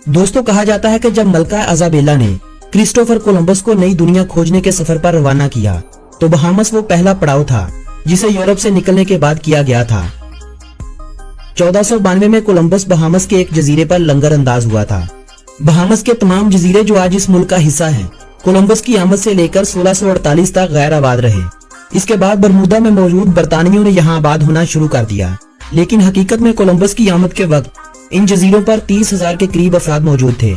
दोस्तों, कहा जाता है कि जब मलका इजाबेला ने क्रिस्टोफर कोलंबस को नई दुनिया खोजने के सफर पर रवाना किया तो बहामस वो पहला पड़ाव था जिसे यूरोप से निकलने के बाद किया गया था। 1492 में कोलंबस बहामस के एक जजीरे पर लंगर अंदाज हुआ था। बहामस के तमाम जजीरे जो आज इस मुल्क का हिस्सा हैं, कोलंबस की आमद से लेकर 1648 तक गैर आबाद रहे। इसके बाद बरमूदा में मौजूद बरतानियों ने यहाँ आबाद होना शुरू कर दिया, लेकिन हकीकत में कोलंबस की आमद के वक्त इन जजीरों पर 30,000 के करीब अफराद मौजूद थे।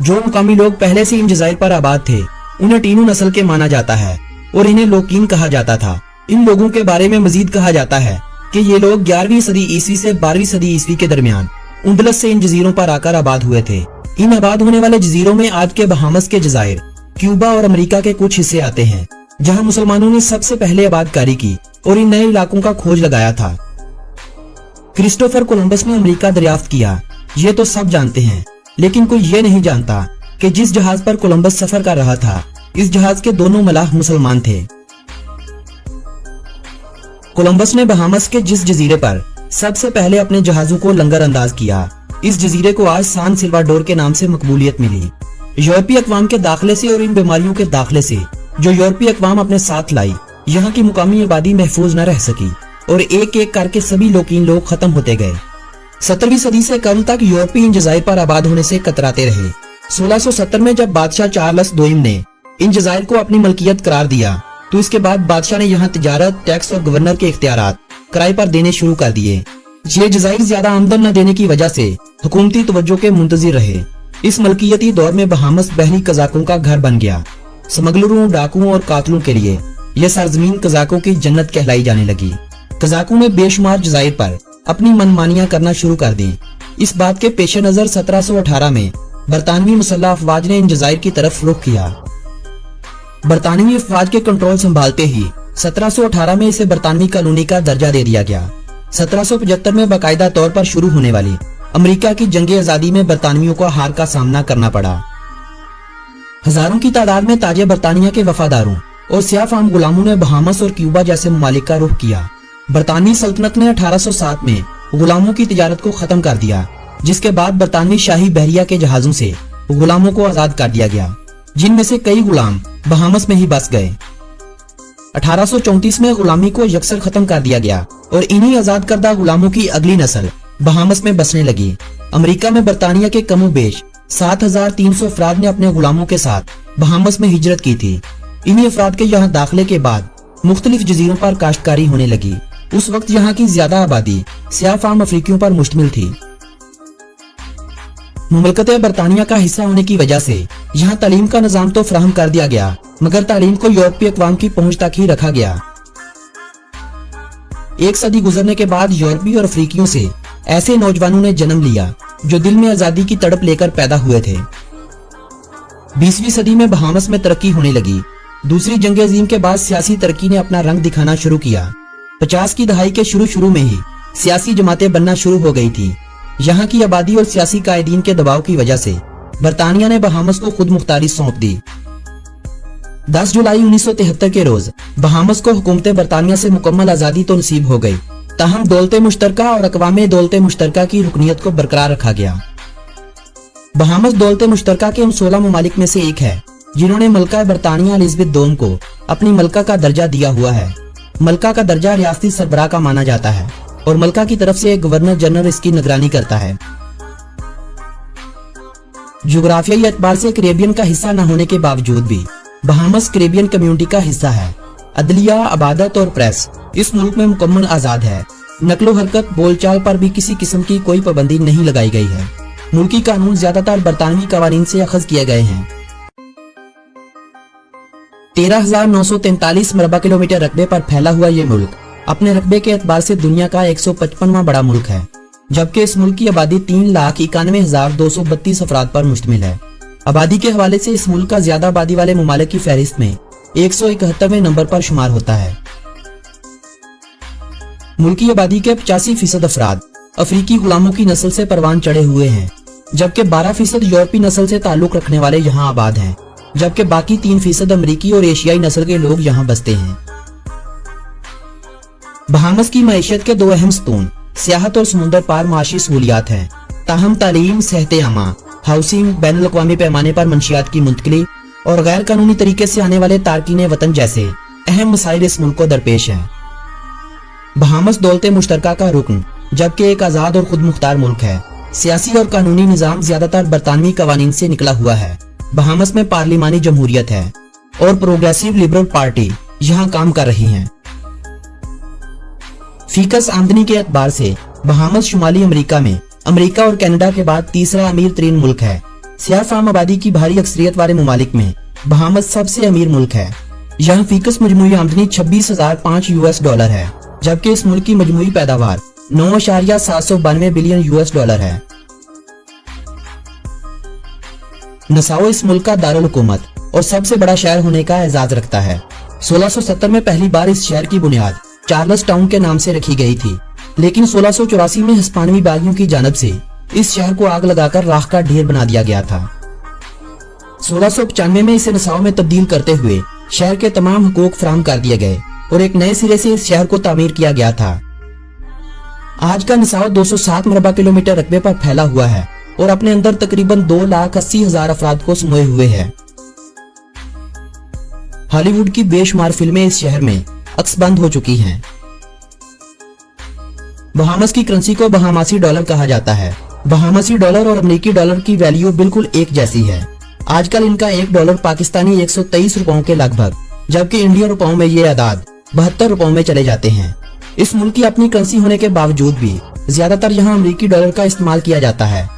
जो मुकामी लोग पहले से इन जज़ाइर पर आबाद थे उन्हें टीनू नस्ल के माना जाता है और इन्हें लोकीन कहा जाता था। इन लोगों के बारे में मजीद कहा जाता है कि ये लोग 11वीं सदी ईस्वी से 12वीं सदी ईस्वी के दरमियान उंदलस से इन जजीरों पर आकर आबाद हुए थे। इन आबाद होने वाले जजीरों में आज के बहामस के जज़ाइर, क्यूबा और अमेरिका के कुछ हिस्से आते हैं, जहां मुसलमानों ने सबसे पहले आबादकारी की और इन नए इलाकों का खोज लगाया था। क्रिस्टोफर कोलंबस ने अमेरिका दरियाफ्त किया, ये तो सब जानते हैं, लेकिन कोई ये नहीं जानता कि जिस जहाज पर कोलंबस सफर कर रहा था, इस जहाज के दोनों मलाह मुसलमान थे। कोलंबस ने बहामस के जिस जजीरे पर सबसे पहले अपने जहाजों को लंगर अंदाज किया, इस जजीरे को आज सान सिल्वाडोर के नाम से मकबूलियत मिली। यूरोपीय अक़वाम के दाखिले से और इन बीमारियों के दाखिले से जो यूरोपीय अक़वाम अपने साथ लाई, यहाँ की मुकामी आबादी महफूज न रह सकी और एक एक करके सभी लोकीन लोग खत्म होते गए। 17वीं सदी से कम तक यूरोपी इन जज़ाइर पर आबाद होने से कतराते रहे। 1670 में जब बादशाह चार्ल्स दोइम ने इन जज़ाइर को अपनी मलकियत करार दिया तो इसके बाद बादशाह ने यहाँ तिजारत, टैक्स और गवर्नर के इख्तियारात किराए पर देने शुरू कर दिए। ये जज़ाइर ज्यादा आमदन न देने की वजह से हुकूमती तवज्जो के मुंतज़िर रहे। इस मलकियती दौर में बहामस बहरी कज़ाकों का घर बन गया। स्मगलरों, डाकुओं और कातलों के लिए यह सरजमीन कज़ाकों की जन्नत कहलाई जाने लगी। कज़ाकों ने बेशुमार जज़ाइर पर अपनी मनमानियां करना शुरू कर दी। इस बात के पेश नजर 1718 में बरतानवी मुसल्लह अफवाज ने इन जज़ाइर की तरफ रुख किया। बरतानवी अफवाज के कंट्रोल संभालते ही 1718 में इसे बरतानवी कॉलोनी का दर्जा दे दिया गया। 1775 में बाकायदा तौर पर शुरू होने वाली अमेरिका की जंगे आजादी में बरतानवियों को हार का सामना करना पड़ा। हजारों की तादाद में ताजे बरतानिया के वफादारों और सियाह फाम गुलामों ने बहामस और क्यूबा जैसे ममालिक का रुख किया। बरतानवी सल्तनत ने 1807 में गुलामों की तिजारत को खत्म कर दिया, जिसके बाद बरतानवी शाही बहरिया के जहाजों से गुलामों को आजाद कर दिया गया, जिनमें से कई गुलाम बहामस में ही बस गए। 1834 में गुलामी को यकसर खत्म कर दिया गया और इन्हीं आजाद करदा गुलामों की अगली नस्ल बहामस में बसने लगी। अमेरिका में बरतानिया के कमोबेश 7300 अफराद ने अपने गुलामों के साथ बहामस में हिजरत की थी। इन्हीं अफराद के यहाँ दाखिले के बाद मुख्तलिफ जजीरों पर काश्तकारी होने लगी। उस वक्त यहाँ की ज्यादा आबादी सियाह फाम अफ्रीकियों पर मुश्तमिल थी। मुमलकत बरतानिया का हिस्सा होने की वजह से यहाँ तालीम का निजाम तो फराहम कर दिया गया, मगर तालीम को यूरोपीय अक़वाम की पहुंच तक ही रखा गया। एक सदी गुजरने के बाद यूरोपी और अफ्रीकियों से ऐसे नौजवानों ने जन्म लिया जो दिल में आजादी की तड़प लेकर पैदा हुए थे। 20वीं सदी में बहामस में तरक्की होने लगी। दूसरी जंग अजीम के बाद सियासी तरक्की ने अपना रंग दिखाना शुरू किया। 50 की दहाई के शुरू में ही सियासी जमातें बनना शुरू हो गई थी। यहाँ की आबादी और सियासी कायदीन के दबाव की वजह से बरतानिया ने बहामस को खुद मुख्तारी सौंप दी। 10 जुलाई 1973 के रोज बहामस को हुकूमत बरतानिया से मुकम्मल आजादी तो नसीब हो गई, ताहम दौलत मुश्तरका और अक़वामे दौलत मुश्तरका की रुकनियत को बरकरार रखा गया। बहामस दौलत मुश्तरका के उन 16 ममालिक में से एक है जिन्होंने मलका बरतानिया एलिज़ाबेथ दोम को अपनी मलका का दर्जा दिया हुआ है। मलका का दर्जा रियासती सरबराह का माना जाता है और मलका की तरफ से एक गवर्नर जनरल इसकी निगरानी करता है। जोग्राफियाई एतबार से कैरेबियन का हिस्सा न होने के बावजूद भी बहामस कैरेबियन कम्युनिटी का हिस्सा है। अदलिया, अबादत और प्रेस इस मुल्क में मुकम्मल आजाद है। नकलो हरकत, बोलचाल पर भी किसी किस्म की कोई पाबंदी नहीं लगाई गई है। मुल्की कानून ज्यादातर बरतानवी कवानीन से अखज़ किए गए हैं। 13,943 मरबा किलोमीटर रकबे पर फैला हुआ ये मुल्क अपने रकबे के एतबार से दुनिया का 155वां बड़ा मुल्क है, जबकि इस मुल्क की आबादी 3,91,232 अफराद पर मुश्तमिल है। आबादी के हवाले से इस मुल्क का ज्यादा आबादी वाले ममालिक की फहरिस्त में 171वें नंबर पर शुमार होता है। मुल्की आबादी के 85% अफराद अफ्रीकी गुलामों की नस्ल से परवान चढ़े हुए हैं, जबकि 12% यूरोपी नस्ल से ताल्लुक रखने वाले यहाँ आबाद हैं, जबकि बाकी 3% अमरीकी और एशियाई नस्ल के लोग यहाँ बसते हैं। बहामस की मईशत के दो अहम स्तून सियाहत और समुंदर पार माशी सहूलियात हैं, ताहम तालीम, सेहत आमा हाउसिंग, बैनुल अक़वामी पैमाने पर मंशियात की मुंतकिली और गैर कानूनी तरीके से आने वाले तारकीन वतन जैसे अहम मसाइल इस मुल्क को दरपेश हैं। बहामस दौलत मुश्तरका का रुकन जबकि एक आज़ाद और खुद मुख्तार मुल्क है। सियासी और कानूनी निज़ाम ज्यादातर बरतानवी कवानीन से निकला हुआ है। बहामस में पार्लिमानी जमहूरियत है और प्रोग्रेसिव लिबरल पार्टी यहाँ काम कर रही है। फीकस आमदनी के एतबार से बहामस शुमाली अमेरिका में अमेरिका और कनाडा के बाद तीसरा अमीर तरीन मुल्क है। सियाह फाम आबादी की भारी अक्सरियत वाले ममालिक में बहामस सबसे अमीर मुल्क है। यहाँ फीकस मजमूई आमदनी 26,005 US डॉलर है, जबकि इस मुल्क की मजमूई पैदावार 9.792 बिलियन US डॉलर है। नसाओ इस मुल्क का दारुल हुकूमत और सबसे बड़ा शहर होने का एजाज रखता है। 1670 में पहली बार इस शहर की बुनियाद चार्ल्स टाउन के नाम से रखी गई थी, लेकिन 1684 में हिस्पानवी बागियों की जानब से इस शहर को आग लगाकर राख का ढेर बना दिया गया था। 1695 में इसे नसाओ में तब्दील करते हुए शहर के तमाम हुकूक फराहम कर दिए गए और एक नए सिरे से इस शहर को तामीर किया गया था। आज का नसाओ 207 मरबा किलोमीटर रकबे पर फैला हुआ है और अपने अंदर तकरीबन 2,80,000 अफराद को समोए हुए है। हॉलीवुड की बेशुमार फिल्में इस शहर में अक्सबंद हो चुकी हैं। बहामस की करेंसी को बहामासी डॉलर कहा जाता है। बहामासी डॉलर और अमेरिकी डॉलर की वैल्यू बिल्कुल एक जैसी है। आजकल इनका $1 पाकिस्तानी 123 रुपयों के लगभग, जबकि इंडियन रुपयों में ये आदाद 72 रुपयों में चले जाते हैं। इस मुल्क की अपनी करेंसी होने के बावजूद भी ज्यादातर यहाँ अमेरिकी डॉलर का इस्तेमाल किया जाता है।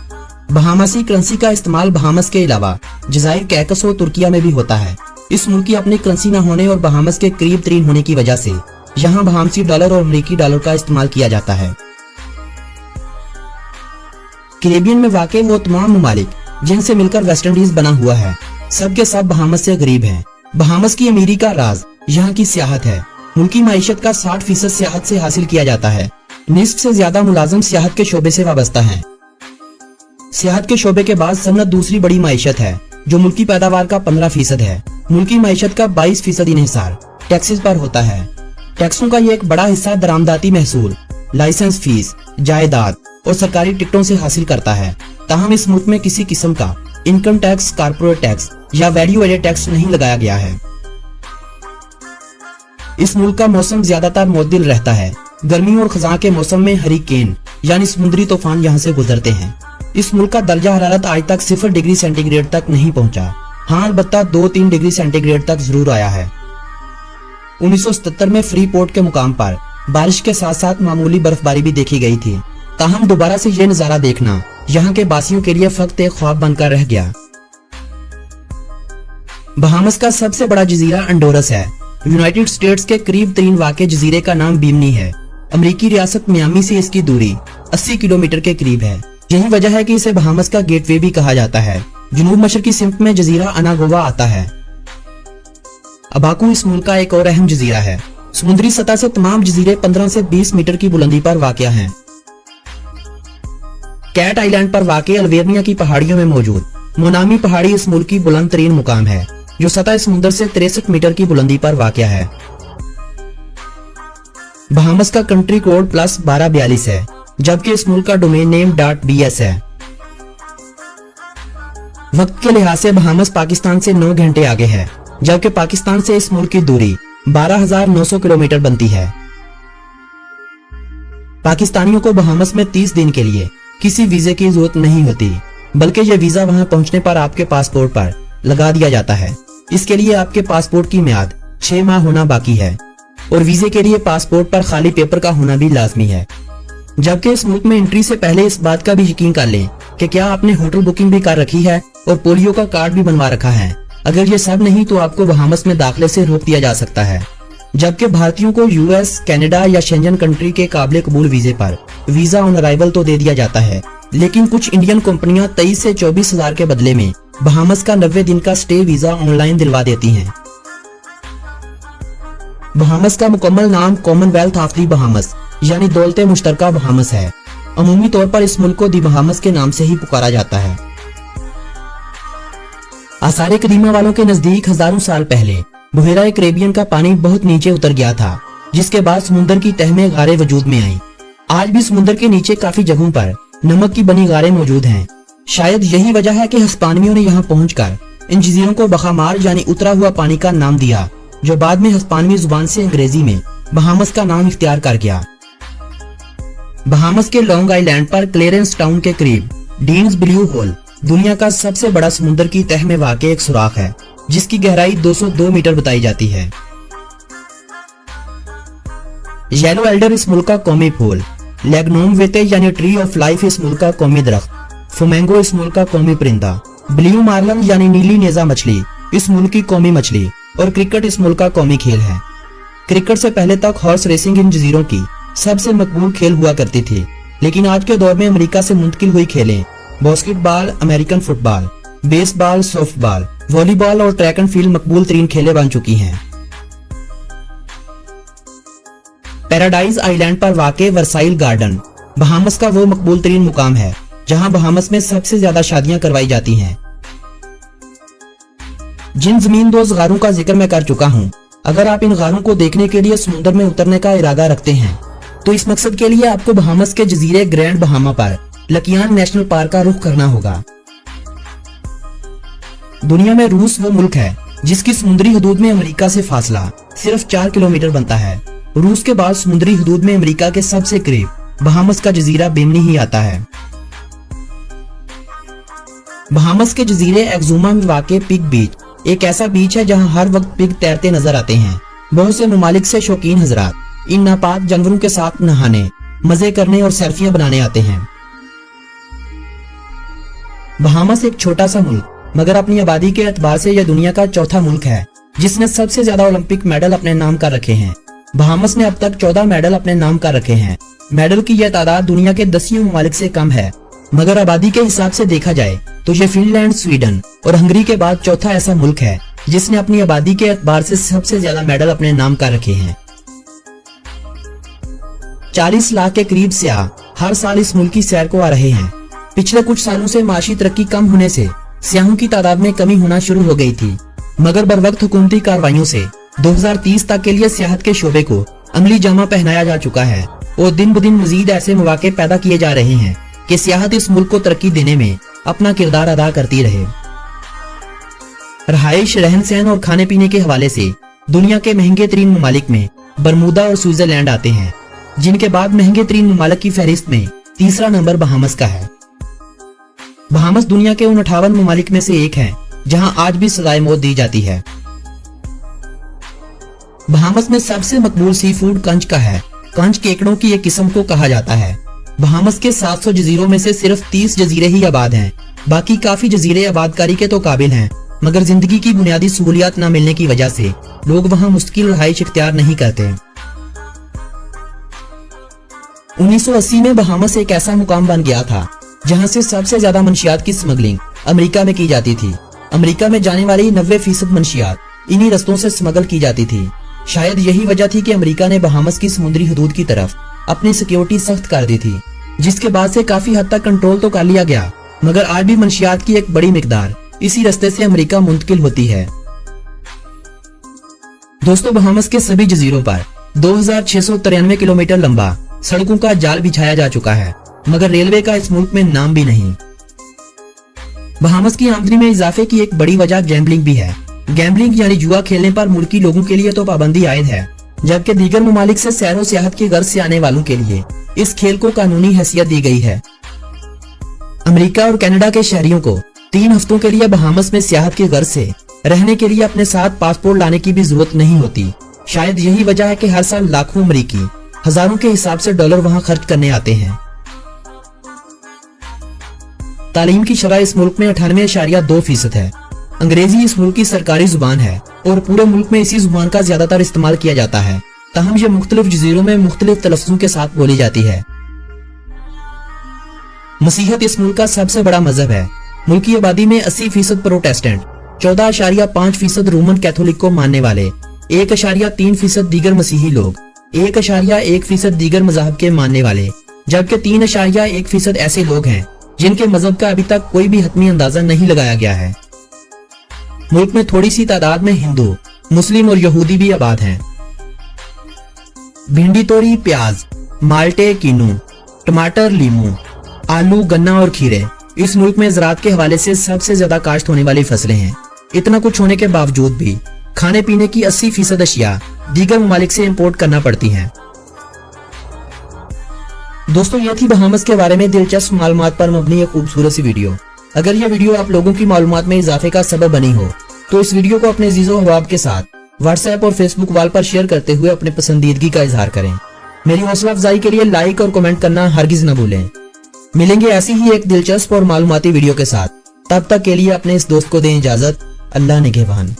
बहामासी करेंसी का इस्तेमाल बहामस के अलावा जज़ाइर कैकस और तुर्किया में भी होता है। इस मुल्क की अपनी करेंसी न होने और बहामस के करीब तरीन होने की वजह से यहाँ बहामसी डॉलर और अमेरिकी डॉलर का इस्तेमाल किया जाता है। कैरेबियन में वाक़ वो तमाम ममालिक जिनसे मिलकर वेस्ट इंडीज बना हुआ है, सबके सब बहामस से गरीब हैं। बहामस की अमीरी का राज यहाँ की सियाहत है। मुल्की माइशत का 60% सियाहत से हासिल किया जाता है। निस्फ से ज्यादा मुलाजिम सियाहत के शोबे से वाबस्ता हैं। सियाहत के शोबे के बाद सनत दूसरी बड़ी माइशत है, जो मुल्की पैदावार का 15% है। मुल्की माइशत का 22% इन्हिसार टैक्सेस पर होता है। टैक्सों का ये एक बड़ा हिस्सा दरामदाती महसूल, लाइसेंस फीस, जायदाद और सरकारी टिकटों से हासिल करता है। ताहम इस मुल्क में किसी किस्म का इनकम टैक्स, कारपोरेट टैक्स या वैल्यू एडेड टैक्स नहीं लगाया गया है। इस मुल्क का मौसम ज्यादातर मुअद्दिल रहता है। गर्मी और खज़ां के मौसम में हरिकेन यानी समुद्री तूफान यहाँ से गुजरते हैं। इस मुल्क का दर्जा हरारत आज तक 0 डिग्री सेंटीग्रेड तक नहीं पहुंचा। हाँ, अलबत्ता 2-3 डिग्री सेंटीग्रेड तक जरूर आया है। 1977 में फ्री पोर्ट के मुकाम पर बारिश के साथ साथ मामूली बर्फबारी भी देखी गई थी। ताहम दोबारा से ये नजारा देखना यहाँ के बासियों के लिए फक्त एक ख्वाब बनकर रह गया। बहामस का सबसे बड़ा जजीरा अंडोरस है। यूनाइटेड स्टेट्स के करीब तरीन वाक़े जजीरे का नाम बीमनी है। अमेरिकी रियासत मियामी से इसकी दूरी 80 किलोमीटर के करीब है। यही वजह है कि इसे बहामस का गेटवे भी कहा जाता है। जनूब मशरकी सिमत में जजीरा अनागोवा आता है। अबाकू इस मुल्क का एक और अहम जजीरा है। समुद्री सतह से तमाम जजीरे 15 से 20 मीटर की बुलंदी पर वाक़या हैं। कैट आइलैंड पर वाक़े अल्वेर्निया की पहाड़ियों में मौजूद मोनामी पहाड़ी इस मुल्क की बुलंद तरीन मुकाम है, जो सतह समुद्र से 63 मीटर की बुलंदी पर वाक़या है। बहामस का कंट्री कोड +1242 है, जबकि इस मुल्क का डोमेन नेम .bs है। वक्त के लिहाज से बहामस पाकिस्तान से 9 घंटे आगे है, जबकि पाकिस्तान से इस मुल्क की दूरी 12,900 किलोमीटर बनती है। पाकिस्तानियों को बहामस में 30 दिन के लिए किसी वीजे की जरूरत नहीं होती, बल्कि यह वीजा वहां पहुंचने पर आपके पासपोर्ट पर लगा दिया जाता है। इसके लिए आपके पासपोर्ट की मियाद 6 माह होना बाकी है और वीजे के लिए पासपोर्ट पर खाली पेपर का होना भी लाजमी है। जबकि इस मुल्क में एंट्री से पहले इस बात का भी यकीन कर लें कि क्या आपने होटल बुकिंग भी कर रखी है और पोलियो का कार्ड भी बनवा रखा है। अगर ये सब नहीं तो आपको बहामस में दाखिले से रोक दिया जा सकता है। जबकि भारतीयों को यूएस, कनाडा या शेंजन कंट्री के काबिल कबूल वीजे पर वीजा ऑन अराइवल तो दे दिया जाता है, लेकिन कुछ इंडियन कंपनियां 23 से 24,000 के बदले में बहामस का 90 दिन का स्टे वीजा ऑनलाइन दिलवा देती हैं। बहामस का मुकम्मल नाम कॉमनवेल्थ ऑफ दी बहामस यानी दौलत मुश्तरका बहामस है। अमूमी तौर पर इस मुल्क को दी बहामस के नाम से ही पुकारा जाता है। आसारे कदीमा वालों के नजदीक हजारों साल पहले बुहेरा कैरेबियन का पानी बहुत नीचे उतर गया था, जिसके बाद समुद्र की तह में गारें वजूद में आई। आज भी समुद्र के नीचे काफी जगहों पर नमक की बनी गारें मौजूद हैं। शायद यही वजह है कि हिस्पानियों ने यहाँ पहुंचकर इन जजीरों को बखामार यानी उतरा हुआ पानी का नाम दिया, जो बाद में हिस्पानवी जुबान से अंग्रेजी में बहामस का नाम इख्तियार कर गया। बहामस के लॉन्ग आइलैंड पर क्लेरेंस टाउन के करीब डीन्स ब्लू होल दुनिया का सबसे बड़ा समुद्र की तह में वाक़ एक सुराख है, जिसकी गहराई 202 मीटर बताई जाती है। येलो एल्डर इस मुल्क का कौमी फूल, लेगनोम वेते यानी ट्री ऑफ लाइफ इस मुल्क का कौमी दरख्त, फ्लेमिंगो इस मुल्क का कौमी परिंदा, ब्लू मार्लिन यानी नीली नेजा मछली इस मुल्क की कौमी मछली और क्रिकेट इस मुल्क का कौमी खेल है। क्रिकेट से पहले तक हॉर्स रेसिंग इन जजीरों की सबसे मकबूल खेल हुआ करती थी, लेकिन आज के दौर में अमेरिका से मुंतकिल हुई खेलें basketball, American football, baseball, softball, volleyball और ट्रैक एंड फील्ड मकबूल तरीन खेलें बन चुकी हैं। पैराडाइज आइलैंड पर वाक़े वर्साइल गार्डन बहामस का वो मकबूल तरीन मुकाम है जहां बहामस में सबसे ज्यादा शादियां करवाई जाती हैं। जिन जमीनदोज गारों का जिक्र मैं कर चुका हूं, अगर आप इन गारों को देखने के लिए समुद्र में उतरने का इरादा रखते हैं तो इस मकसद के लिए आपको बहामस के जजीरे ग्रैंड बहामा पर लकियान नेशनल पार्क का रुख करना होगा। दुनिया में रूस वो मुल्क है जिसकी समुद्री हदूद में अमेरिका से फासला सिर्फ 4 किलोमीटर बनता है। रूस के बाद समुद्री हदूद में अमेरिका के सबसे करीब बहामस का जजीरा बेमनी ही आता है। बहामस के जजीरे एक्जुमा में वाक़े पिग बीच एक ऐसा बीच है जहां हर वक्त पिग तैरते नजर आते हैं। बहुत से ममालिक से शौकीन हजरात इन नापाक जानवरों के साथ नहाने, मजे करने और सेल्फियां बनाने आते हैं। बहामस एक छोटा सा मुल्क मगर अपनी आबादी के एतबार से यह दुनिया का चौथा मुल्क है जिसने सबसे ज्यादा ओलंपिक मेडल अपने नाम कर रखे हैं। बहामस ने अब तक 14 मेडल अपने नाम कर रखे हैं। मेडल की यह तादाद दुनिया के 10 ममालिक से कम है, मगर आबादी के हिसाब से देखा जाए तो ये फिनलैंड, स्वीडन और हंगरी के बाद चौथा ऐसा मुल्क है जिसने अपनी आबादी के एतबार से सबसे ज्यादा मेडल अपने नाम कर रखे हैं। 40 लाख के करीब सियाह हर साल इस मुल्क की सैर को आ रहे हैं। पिछले कुछ सालों से माशी तरक्की कम होने से सियाहों की तादाद में कमी होना शुरू हो गई थी, मगर बरवक्त हुकूमती कार्रवाइयों से 2030 तक के लिए सियाहत के शोबे को अमली जामा पहनाया जा चुका है और दिन ब दिन मजीद ऐसे मौके पैदा किए जा रहे हैं कि सियाहत इस मुल्क को तरक्की देने में अपना किरदार अदा करती रहे। रहाइश, रहन सहन और खाने पीने के हवाले से दुनिया के महंगे तरीन ममालिक में बरमूदा और स्विट्जरलैंड आते हैं, जिनके बाद महंगे तरीन ममालिक की फहरिस्त में तीसरा नंबर बहामस का है। बहामस दुनिया के उन 58 ममालिक में से एक है जहां आज भी सजाए मौत दी जाती है। बहामस में सबसे मकबूल सी फूड कंच का है। कंच केकड़ों की एक किस्म को कहा जाता है। बहामस के 700 जजीरों में से सिर्फ 30 जजीरे ही आबाद हैं। बाकी काफी जजीरे आबादकारी के तो काबिल हैं, मगर जिंदगी की बुनियादी सहूलियात न मिलने की वजह से लोग वहां मुस्तकिल रहाइश इख्तियार नहीं करते। 1980 में बहामस एक ऐसा मुकाम बन गया था जहां से सबसे ज्यादा मंशियात की स्मगलिंग अमेरिका में की जाती थी। अमेरिका में जाने वाली 90% मंशियात इन्हीं रस्तों से स्मगल की जाती थी। शायद यही वजह थी कि अमेरिका ने बहामस की समुद्री हदूद की तरफ अपनी सिक्योरिटी सख्त कर दी थी, जिसके बाद से काफी हद तक कंट्रोल तो कर लिया गया, मगर आज भी मंशियात की एक बड़ी मिकदार इसी रास्ते से अमेरिका मुंतकिल होती है। दोस्तों, बहामस के सभी जजीरों पर 2693 किलोमीटर लंबा सड़कों का जाल बिछाया जा चुका है, मगर रेलवे का इस मुल्क में नाम भी नहीं। बहामस की आमदनी में इजाफे की एक बड़ी वजह गैम्बलिंग भी है। गैम्बलिंग यानी जुआ खेलने पर मुल्की लोगों के लिए तो पाबंदी आयद है, जबकि दीगर ममालिक से सैर व सियाहत की गर्ज से आने वालों के लिए इस खेल को कानूनी हैसियत दी गई है। अमेरिका और कनाडा के शहरियों को 3 हफ्तों के लिए बहामस में सियाहत की गर्ज से रहने के लिए अपने साथ पासपोर्ट लाने की भी जरूरत नहीं होती। शायद यही वजह है कि हर साल लाखों अमरीकी हजारों के हिसाब से डॉलर वहां खर्च करने आते हैं। तालीम की शरह इस मुल्क में 98.2% है। अंग्रेजी इस मुल्क की सरकारी जुबान है और पूरे मुल्क में इसी जुबान का ज्यादातर इस्तेमाल किया जाता है, ताहम ये मुख्तलिफ जजीरों में मुख्तलिफ तलफ्फुज़ों के साथ बोली जाती है। मसीहत इस मुल्क का सबसे बड़ा मजहब है। मुल्क की आबादी में 80% प्रोटेस्टेंट, 14.5% रोमन कैथोलिक को मानने वाले, 1.3% दीगर मसीही लोग, 1.1% दीगर मज़हब के मानने वाले, जबकि 3.1% ऐसे लोग हैं जिनके मजहब का अभी तक कोई भी हतमी अंदाजा नहीं लगाया गया है। मुल्क में थोड़ी सी तादाद में हिंदू, मुस्लिम और यहूदी भी आबाद हैं। भिंडी, तोरी, प्याज, माल्टे, कीनू, टमाटर, लीमू, आलू, गन्ना और खीरे इस मुल्क में ज़राअत के हवाले से सबसे ज्यादा काश्त होने वाली फसलें हैं। इतना कुछ होने के बावजूद भी खाने पीने की 80% अशिया दीगर ममालिक से इंपोर्ट करना पड़ती हैं। दोस्तों, यह थी बहामस के बारे में दिलचस्प मालूमात पर मबनी एक खूबसूरत सी वीडियो। अगर यह वीडियो आप लोगों की मालूमात में इजाफे का सबब बनी हो तो इस वीडियो को अपने अजीज़ो अहबाब के साथ व्हाट्सएप और फेसबुक वाल पर शेयर करते हुए अपने पसंदीदगी का इजहार करें। मेरी हौसला अफजाई के लिए लाइक और कमेंट करना हरगिज न भूलें। मिलेंगे ऐसी ही एक दिलचस्प और मालूमाती वीडियो के साथ। तब तक के लिए अपने इस दोस्त को दें इजाजत। अल्लाह निगहबान।